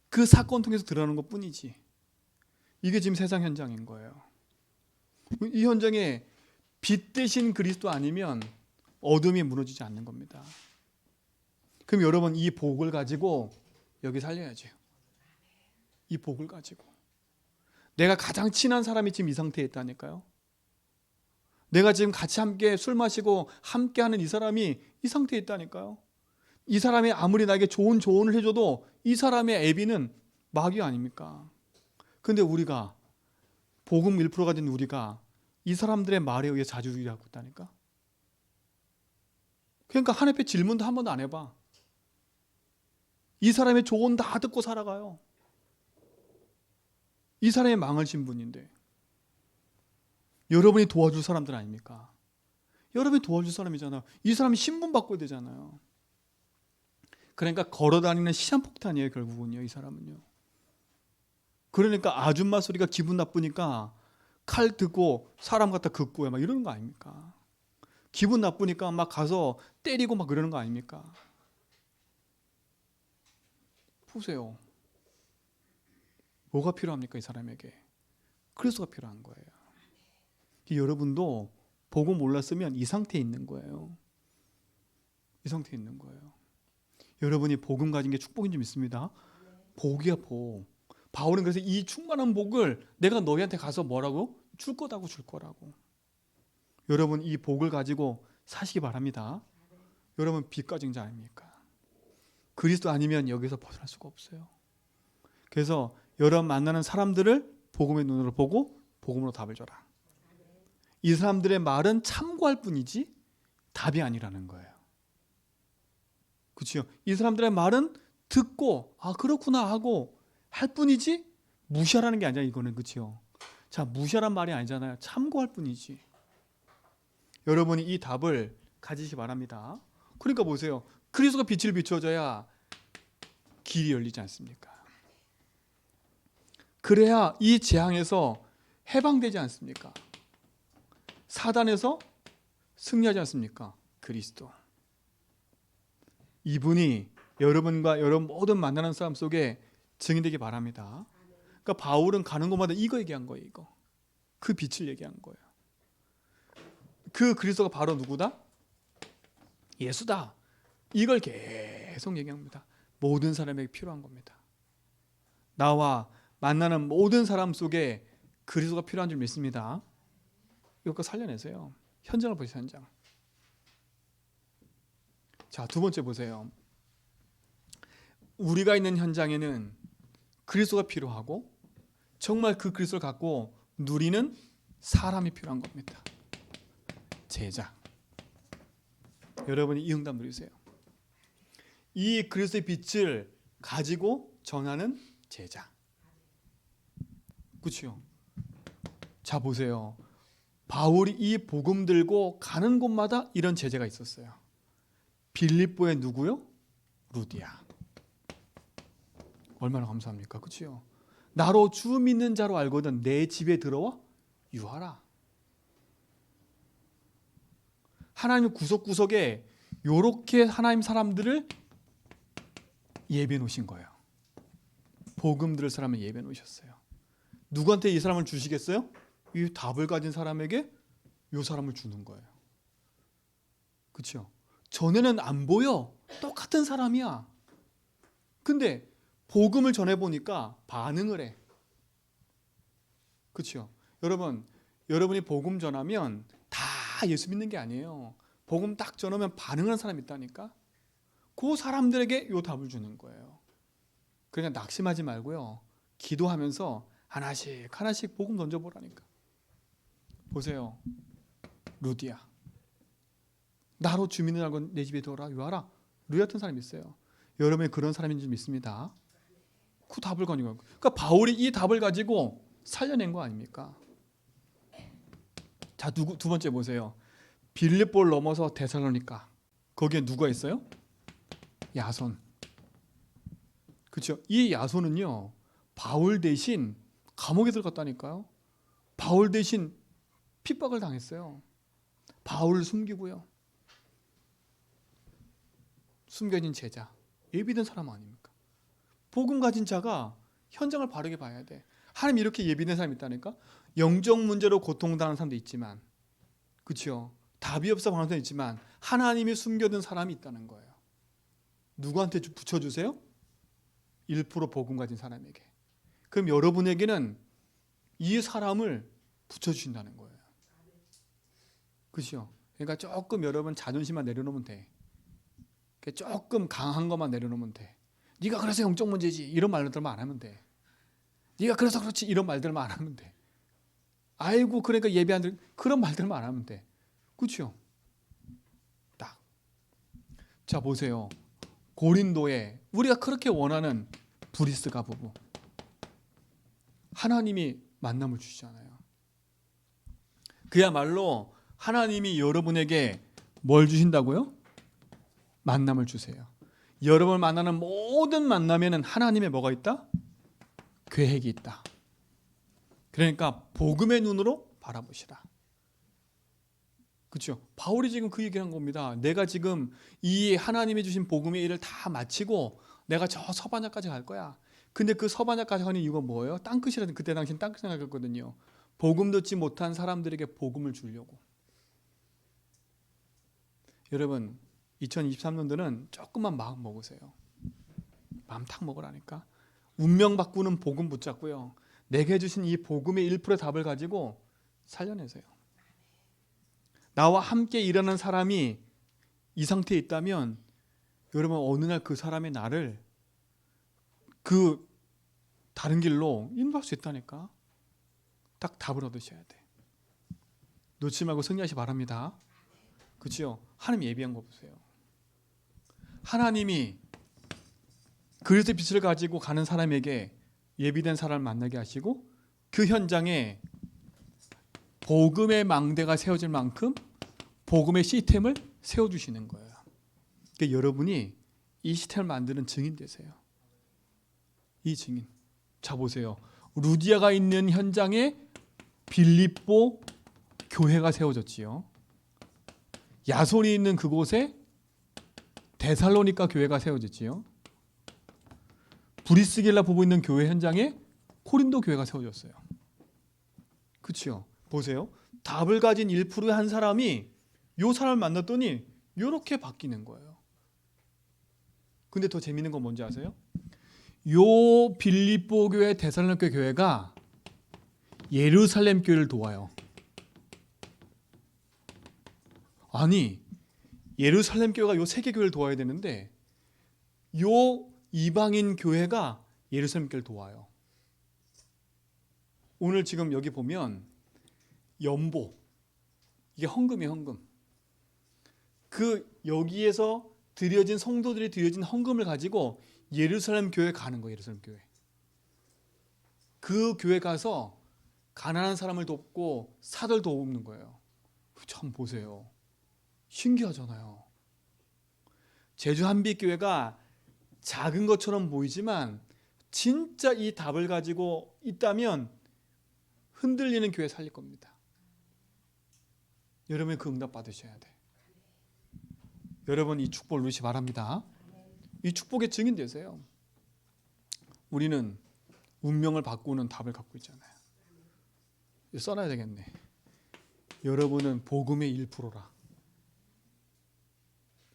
그 사건 통해서 드러나는 것 뿐이지. 이게 지금 세상 현장인 거예요. 이 현장에 빛 대신 그리스도 아니면 어둠이 무너지지 않는 겁니다. 그럼 여러분 이 복을 가지고 여기 살려야죠. 이 복을 가지고. 내가 가장 친한 사람이 지금 이 상태에 있다니까요. 내가 지금 같이 함께 술 마시고 함께하는 이 사람이 이 상태에 있다니까요. 이 사람이 아무리 나에게 좋은 조언을 해줘도 이 사람의 애비는 마귀 아닙니까? 근데 우리가 복음 1%가 된 우리가 이 사람들의 말에 의해 자주일하고 있다니까. 그러니까 한 해패 질문도 한 번도 안 해봐. 이 사람의 조언 다 듣고 살아가요. 이 사람이 망할 신분인데 여러분이 도와줄 사람들 아닙니까? 여러분이 도와줄 사람이잖아요. 이 사람이 신분 바꿔야 되잖아요. 그러니까 걸어다니는 시한폭탄이에요. 결국은요. 이 사람은요. 그러니까 아줌마 소리가 기분 나쁘니까 칼 들고 사람 갖다 긋고요. 막 이러는 거 아닙니까? 기분 나쁘니까 막 가서 때리고 막 그러는 거 아닙니까? 보세요. 뭐가 필요합니까? 이 사람에게 그리스도가 필요한 거예요. 여러분도 복음 몰랐으면 이 상태에 있는 거예요. 이 상태에 있는 거예요. 여러분이 복음 가진 게 축복인 줄 믿습니다. 복이야, 복. 바울은 그래서 이 충만한 복을 내가 너희한테 가서 뭐라고? 줄 거라고. 여러분 이 복을 가지고 사시기 바랍니다. 여러분 빛 가진 자 아닙니까? 그리스도 아니면 여기서 벗어날 수가 없어요. 그래서 여러분 만나는 사람들을 복음의 눈으로 보고 복음으로 답을 줘라. 이 사람들의 말은 참고할 뿐이지 답이 아니라는 거예요. 그렇죠? 이 사람들의 말은 듣고 아 그렇구나 하고 할 뿐이지 무시하라는 게 아니야 이거는. 그렇죠? 자, 무시하란 말이 아니잖아요. 참고할 뿐이지. 여러분이 이 답을 가지시기 바랍니다. 그러니까 보세요. 그리스도가 빛을 비춰줘야 길이 열리지 않습니까? 그래야 이 재앙에서 해방되지 않습니까? 사단에서 승리하지 않습니까? 그리스도. 이분이 여러분과 여러분 모든 만나는 사람 속에 증인되기 바랍니다. 그러니까 바울은 가는 곳마다 이거 얘기한 거예요. 이거. 그 빛을 얘기한 거예요. 그 그리스도가 바로 누구다? 예수다. 이걸 계속 얘기합니다. 모든 사람에게 필요한 겁니다. 나와 만나는 모든 사람 속에 그리스도가 필요한 줄 믿습니다. 이거 살려내세요. 현장을 보세요. 현장. 자, 두 번째 보세요. 우리가 있는 현장에는 그리스도가 필요하고 정말 그 그리스도를 갖고 누리는 사람이 필요한 겁니다. 제자. 여러분이 이 응답 누리세요. 이 그리스도의 빛을 가지고 전하는 제자. 그렇죠? 자, 보세요. 바울이 이 복음 들고 가는 곳마다 이런 제자가 있었어요. 빌립보의 누구요? 루디아. 얼마나 감사합니까? 그렇죠? 나로 주 믿는 자로 알거든 내 집에 들어와 유하라. 하나님 구석구석에 요렇게 하나님 사람들을 예배해 놓으신 거예요. 복음 들을 사람을 예배해 놓으셨어요. 누구한테 이 사람을 주시겠어요? 이 답을 가진 사람에게 이 사람을 주는 거예요. 그렇죠? 전에는 안 보여. 똑같은 사람이야. 근데 복음을 전해보니까 반응을 해. 그렇죠? 여러분이 복음 전하면 다 예수 믿는 게 아니에요. 복음 딱 전하면 반응하는 사람이 있다니까. 그 사람들에게 이 답을 주는 거예요. 그러니까 낙심하지 말고요. 기도하면서 하나씩 복음 던져보라니까. 보세요. 루디아. 나로 주민을 알고 내 집에 들어라 유하라. 루디 같은 사람이 있어요. 여러분이 그런 사람인 줄 믿습니다. 그 답을 가지고. 그러니까 바울이 이 답을 가지고 살려낸 거 아닙니까? 자, 두 번째 보세요. 빌립보를 넘어서 데살로니가. 거기에 누가 있어요? 야손. 그렇죠? 이 야손은요. 바울 대신 감옥에 들어갔다니까요. 바울 대신 핍박을 당했어요. 바울을 숨기고요. 숨겨진 제자. 예비된 사람 아닙니까? 복음 가진 자가 현장을 바르게 봐야 돼. 하나님 이렇게 예비된 사람이 있다니까. 영적 문제로 고통당하는 사람도 있지만, 그렇죠? 답이 없어 하는 사람도 있지만 하나님이 숨겨둔 사람이 있다는 거예요. 누구한테 붙여주세요? 1% 복음 가진 사람에게. 그럼 여러분에게는 이 사람을 붙여주신다는 거예요. 그렇죠? 그러니까 조금 여러분 자존심만 내려놓으면 돼. 조금 강한 것만 내려놓으면 돼. 네가 그래서 영적 문제지 이런 말들만 안 하면 돼. 네가 그래서 그렇지 이런 말들만 안 하면 돼. 아이고 그러니까 예배 안 들 그런 말들만 안 하면 돼. 그렇죠? 딱. 자 보세요. 고린도에 우리가 그렇게 원하는 브리스가 부부. 하나님이 만남을 주시잖아요. 그야말로 하나님이 여러분에게 뭘 주신다고요? 만남을 주세요. 여러분을 만나는 모든 만남에는 하나님의 뭐가 있다? 계획이 있다. 그러니까 복음의 눈으로 바라보시라. 그렇죠? 바울이 지금 그 얘기를 한 겁니다. 내가 지금 이 하나님이 주신 복음의 일을 다 마치고 내가 저 서반야까지 갈 거야. 근데 그 서반야까지 하는 이유가 뭐예요? 땅끝이라는, 그때 당시엔 땅끝 생각했거든요. 복음 듣지 못한 사람들에게 복음을 주려고. 여러분 2023년도는 조금만 마음 먹으세요. 마음 탁 먹으라니까. 운명 바꾸는 복음 붙잡고요. 내게 주신 이 복음의 1%의 답을 가지고 살려내세요. 나와 함께 일하는 사람이 이 상태에 있다면 여러분 어느 날 그 사람의 나를 그 다른 길로 인도할 수 있다니까. 딱 답을 얻으셔야 돼. 놓지 말고 승리하시 바랍니다. 그렇죠? 하나님 예비한 거 보세요. 하나님이 그리스도의 빛을 가지고 가는 사람에게 예비된 사람을 만나게 하시고 그 현장에 복음의 망대가 세워질 만큼 복음의 시스템을 세워주시는 거예요. 그러니까 여러분이 이 시스템을 만드는 증인 되세요. 이 증인. 자 보세요. 루디아가 있는 현장에 빌립보 교회가 세워졌지요. 야손이 있는 그곳에 데살로니가 교회가 세워졌지요. 브리스길라 부부 있는 교회 현장에 코린도 교회가 세워졌어요. 그렇죠? 보세요. 답을 가진 1%의 한 사람이 요 사람을 만났더니 이렇게 바뀌는 거예요. 근데 더 재밌는 건 뭔지 아세요? 요 빌립보 교회, 데살로니가 교회가 예루살렘 교회를 도와요. 아니, 예루살렘 교회가 요 세 개 교회를 도와야 되는데 요 이방인 교회가 예루살렘 교회를 도와요. 오늘 지금 여기 보면 연보, 이게 헌금이에요, 헌금. 그 여기에서 드려진 성도들이 드려진 헌금을 가지고 예루살렘 교회에 가는 거예요. 예루살렘 교회. 그 교회 가서 가난한 사람을 돕고 사들 돕는 거예요. 참 보세요. 신기하잖아요. 제주 한빛교회가 작은 것처럼 보이지만 진짜 이 답을 가지고 있다면 흔들리는 교회 살릴 겁니다. 여러분이 그 응답 받으셔야 돼. 여러분 이 축복을 누리시 바랍니다. 이 축복의 증인 되세요. 우리는 운명을 바꾸는 답을 갖고 있잖아요. 써놔야 되겠네. 여러분은 복음의 1%라.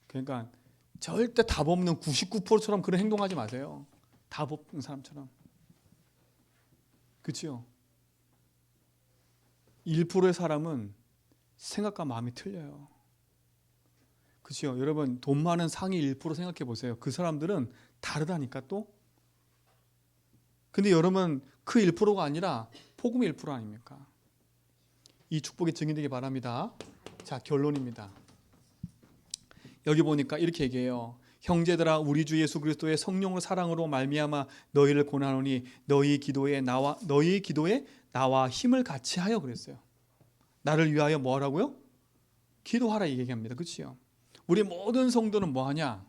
그러니까 절대 답 없는 99%처럼 그런 행동하지 마세요. 답 없는 사람처럼. 그렇죠? 1%의 사람은 생각과 마음이 틀려요. 그렇죠? 여러분 돈 많은 상위 1% 생각해 보세요. 그 사람들은 다르다니까 또. 근데 여러분 그 1%가 아니라 복음의 1% 아닙니까? 이 축복이 증인되기 바랍니다. 자, 결론입니다. 여기 보니까 이렇게 얘기해요. 형제들아, 우리 주 예수 그리스도의 성령의 사랑으로 말미암아 너희를 권하노니 너희 기도에 나와 힘을 같이 하여 그랬어요. 나를 위하여 뭐 하라고요? 기도하라 이 얘기합니다. 그렇죠? 우리 모든 성도는 뭐 하냐?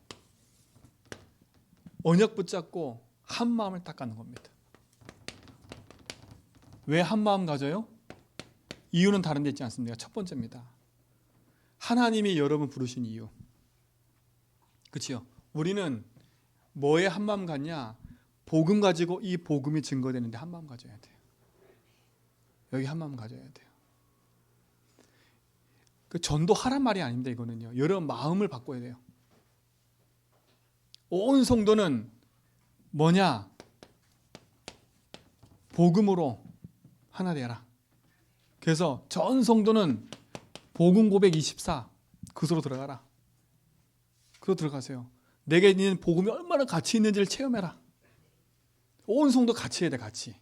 언약 붙잡고 한 마음을 딱 갖는 겁니다. 왜 한 마음 가져요? 이유는 다른 데 있지 않습니까? 첫 번째입니다. 하나님이 여러분 부르신 이유. 그렇죠? 우리는 뭐에 한 마음 갖냐? 복음 가지고 이 복음이 증거되는데 한 마음 가져야 돼요. 여기 한 마음 가져야 돼요. 그 전도하란 말이 아닙니다. 이거는요. 여러분 마음을 바꿔야 돼요. 온 성도는 뭐냐? 복음으로 하나 되라. 그래서 전 성도는 복음 고백 24 그것으로 들어가라. 그거 들어가세요. 내게 있는 복음이 얼마나 가치 있는지를 체험해라. 온 성도 같이 해야 돼. 같이.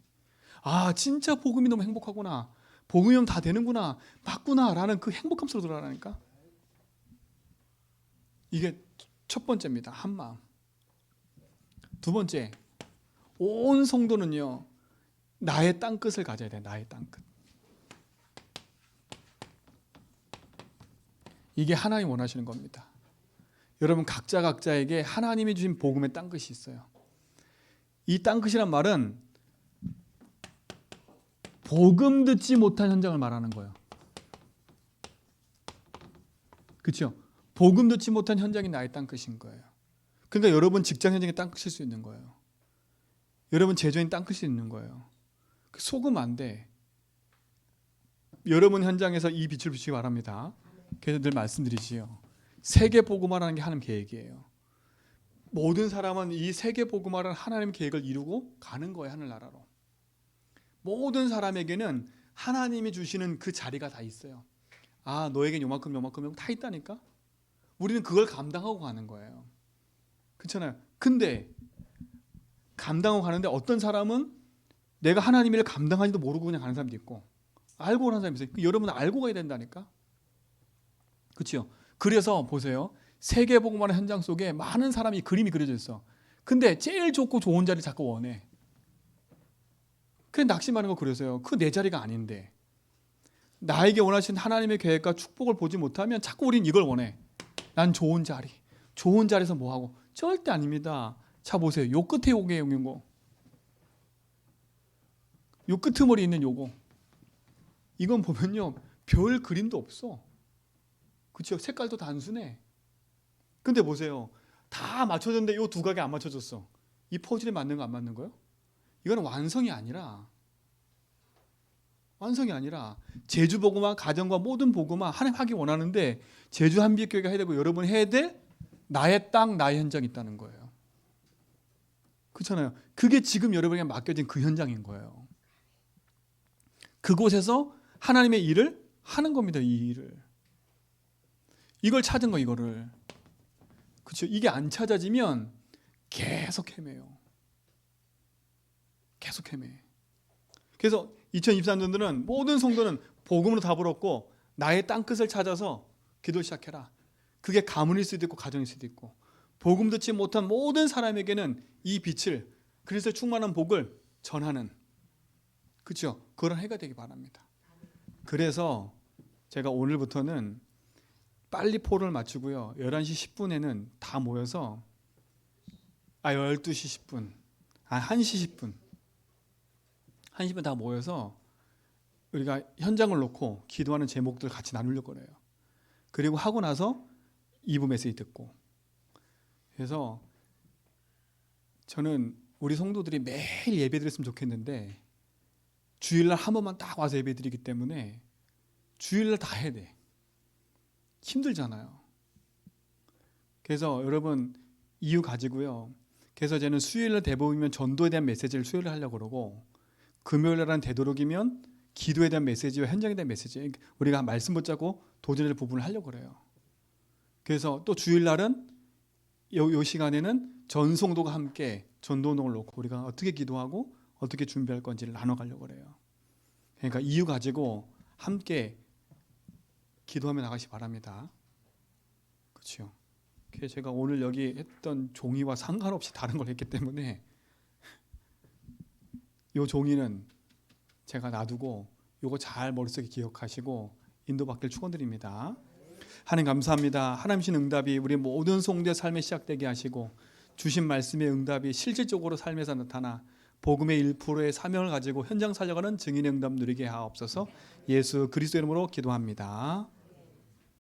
아 진짜 복음이 너무 행복하구나. 복음이면 다 되는구나. 맞구나 라는 그 행복감 속으로 들어가라니까. 이게 첫 번째입니다. 한 마음. 두 번째, 온 성도는요 나의 땅끝을 가져야 돼. 나의 땅끝. 이게 하나님 원하시는 겁니다. 여러분 각자에게 하나님이 주신 복음의 땅끝이 있어요. 이 땅끝이란 말은 복음 듣지 못한 현장을 말하는 거예요. 그렇죠? 복음 듣지 못한 현장이 나의 땅끝인 거예요. 그러니까 여러분 직장 현장에 땅끝일 수 있는 거예요. 여러분 제조인 땅끝이 있는 거예요. 속으면 안 돼. 여러분 현장에서 이 빛을 비추기 바랍니다. 그래서 늘 말씀드리지요. 세계 복음화라는 게 하나님 계획이에요. 모든 사람은 이 세계 복음화라는 하나님 계획을 이루고 가는 거예요. 하늘나라로. 모든 사람에게는 하나님이 주시는 그 자리가 다 있어요. 아, 너에겐 요만큼 다 있다니까. 우리는 그걸 감당하고 가는 거예요. 그렇잖아요. 근데 감당하고 가는데 어떤 사람은 내가 하나님의 일을 감당하지도 모르고 그냥 가는 사람도 있고, 알고 가는 사람이 있어요. 여러분은 알고 가야 된다니까. 그렇죠? 그래서 보세요. 세계복음화의 현장 속에 많은 사람이 그림이 그려져 있어. 근데 제일 좋고 좋은 자리 자꾸 원해. 그냥 낙심하는 거 그래서요. 그 내 자리가 아닌데. 나에게 원하신 하나님의 계획과 축복을 보지 못하면 자꾸 우린 이걸 원해. 난 좋은 자리. 좋은 자리에서 뭐 하고. 절대 아닙니다. 자 보세요. 요 끝에 요게 요거. 요 끄트머리 있는 요거. 이건 보면요. 별 그림도 없어. 그렇죠? 색깔도 단순해. 근데 보세요. 다 맞춰졌는데 요 두 각이 안 맞춰졌어. 이 퍼즐에 맞는 거 안 맞는 거요? 이거는 완성이 아니라 제주 복음화, 가정과 모든 복음화 하나님 하기 원하는데 제주 한빛교회가 해야 되고 여러분 해야 돼. 나의 땅, 나의 현장이 있다는 거예요. 그렇잖아요. 그게 지금 여러분에게 맡겨진 그 현장인 거예요. 그곳에서 하나님의 일을 하는 겁니다. 이 일을. 이걸 찾은 거 이거를. 그렇죠. 이게 안 찾아지면 계속 헤매요. 계속 헤매. 그래서 2023년도는 모든 성도는 복음으로 답을 얻고 나의 땅끝을 찾아서 기도 시작해라. 그게 가문일 수도 있고 가정일 수도 있고 복음 듣지 못한 모든 사람에게는 이 빛을 그리스도의 충만한 복을 전하는 그렇죠? 그런 해가 되기 바랍니다. 그래서 제가 오늘부터는 빨리 포를 마치고요. 11시 10분에는 다 모여서 12시 10분 1시 10분 1시면 다 모여서 우리가 현장을 놓고 기도하는 제목들 같이 나누려고 그래요. 그리고 하고 나서 2부 메시지 듣고. 그래서 저는 우리 성도들이 매일 예배 드렸으면 좋겠는데 주일날 한 번만 딱 와서 예배 드리기 때문에 주일날 다 해야 돼. 힘들잖아요. 그래서 여러분 이유 가지고요. 그래서 저는 수요일날 대부분이면 전도에 대한 메시지를 수요일에 하려고 그러고 금요일날은 되도록이면 기도에 대한 메시지와 현장에 대한 메시지 우리가 말씀 붙잡고 도전의 부분을 하려고 그래요. 그래서 또 주일날은 요 시간에는 전 성도가 함께 전도운동을 놓고 우리가 어떻게 기도하고 어떻게 준비할 건지를 나눠가려고 그래요. 그러니까 이유 가지고 함께 기도하며 나가시 바랍니다. 그렇죠? 제가 오늘 여기 했던 종이와 상관없이 다른 걸 했기 때문에 요 종이는 제가 놔두고 요거 잘 머릿속에 기억하시고 인도받길 축원드립니다. 하나님 감사합니다. 하나님신 응답이 우리 모든 성도의 삶에 시작되게 하시고 주신 말씀의 응답이 실질적으로 삶에서 나타나 복음의 1%의 사명을 가지고 현장 살려가는 증인의 응답 누리게 하옵소서. 예수 그리스도 이름으로 기도합니다.